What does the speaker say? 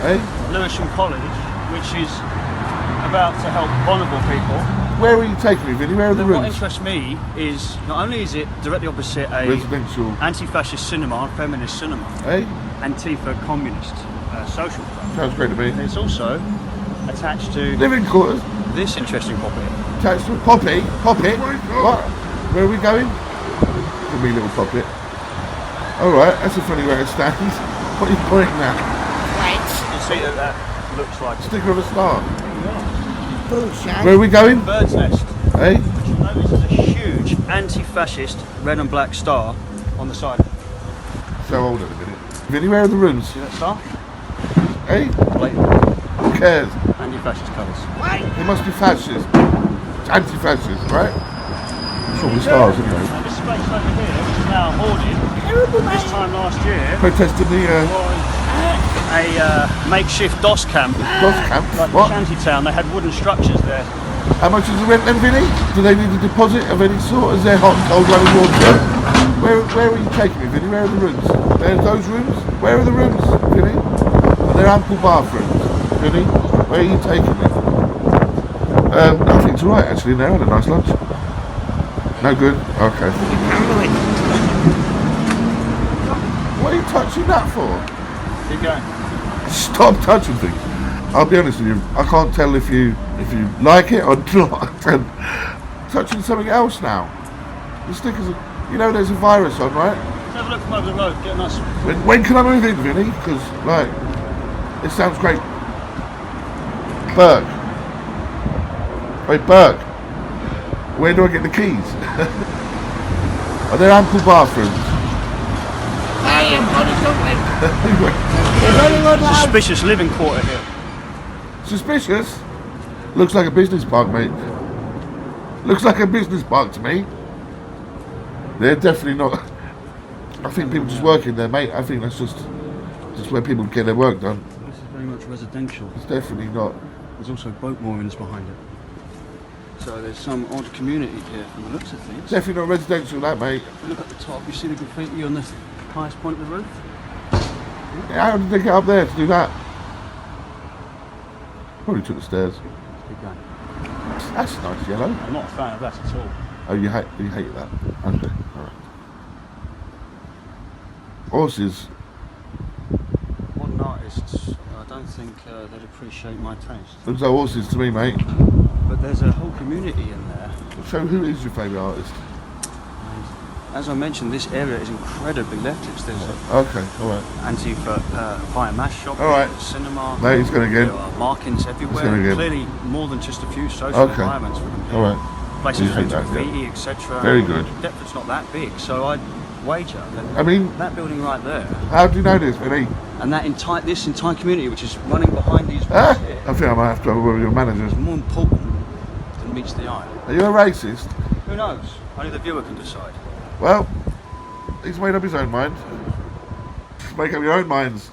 Eh? Lewisham College, which is about to help vulnerable people. Where are you taking me, Vinny? Where are the What rooms? interests me is not only is it directly opposite a Residential. anti-fascist cinema and feminist cinema, Eh? Antifa communist social club. Sounds great to me. And it's also attached to Living quarters. this interesting property. Attached to a poppy. Poppy? What? Where are we going? For me, little poppy. Alright, that's a funny way to stand. What are you pointing at? You see that looks like Sticker of a star. Bullshit. Where are we going? bird's nest. Eh? Which you'll notice is a huge anti-fascist red and black star on the side. So old at the minute. Vinny, where are the rooms? See that star? Eh? Blatant Who cares? anti-fascist colours. It must be fascist. It's anti-fascist, right? It's all the stars, isn't it? And this space over here, which is now hoarded, Terrible, this mate. time last year Protesting the was a makeshift DOS camp. DOS camp. Like What? the shantytown, they had wooden structures there. How much is the rent then, Vinny? Do they need a deposit of any sort? Is there hot and cold running water? Where are you taking me, Vinny? Where are the rooms? There's those rooms? Where are the rooms, Vinny? Are there ample bathrooms, Vinny? Where are you taking me? I think it's alright actually in there. I had a nice lunch. No good? Okay. Paranoid. What are you touching that for? Keep going. Stop touching things. I'll be honest with you, I can't tell if you like it or not. And touching something else now. The stickers are, you know there's a virus on, right? Let's have a look from over the road, get a nice. When can I move in, Vinny? Because, like, it sounds great. Burke. Wait, Burke. Where do I get the keys? Are there ample bathrooms? I am bloody something. There's only one house. Suspicious living quarter here. Suspicious? Looks like a business park, mate. Looks like a business park to me. They're definitely not. I think people just work in there, mate. I think that's just where people get their work done. This is very much residential. It's definitely not. There's also boat moorings behind it. So there's some odd community here from the looks of things. Definitely not residential, that, mate. If you look at the top, you see the graffiti on the highest point of the roof? How did they get up there to do that? Probably took the stairs. Keep going. That's nice yellow. I'm not a fan of that at all. Oh, you hate that. Okay, alright. Horses. Modern artists, I don't think they'd appreciate my taste. Looks like horses to me, mate. But there's a whole community in there. So who is your favourite artist? And as I mentioned, this area is incredibly leftist. There's a Okay, alright. Antifa fire mass shop, Alright. cinema. Mate, he's going again. There are markings everywhere. gonna get- Clearly more than just a few social Okay. environments for them. Alright. Places You for hate that, graffiti, etc. Very good. Deptford's not that big, so I'd wager that I mean, that building right there how do you know this, Vinny? and this entire community, which is running behind these Ah, walls here, I think I might have to have a word with your manager. is more important than meets the eye. Are you a racist? Who knows? Only the viewer can decide. Well, he's made up his own mind. Make up your own minds.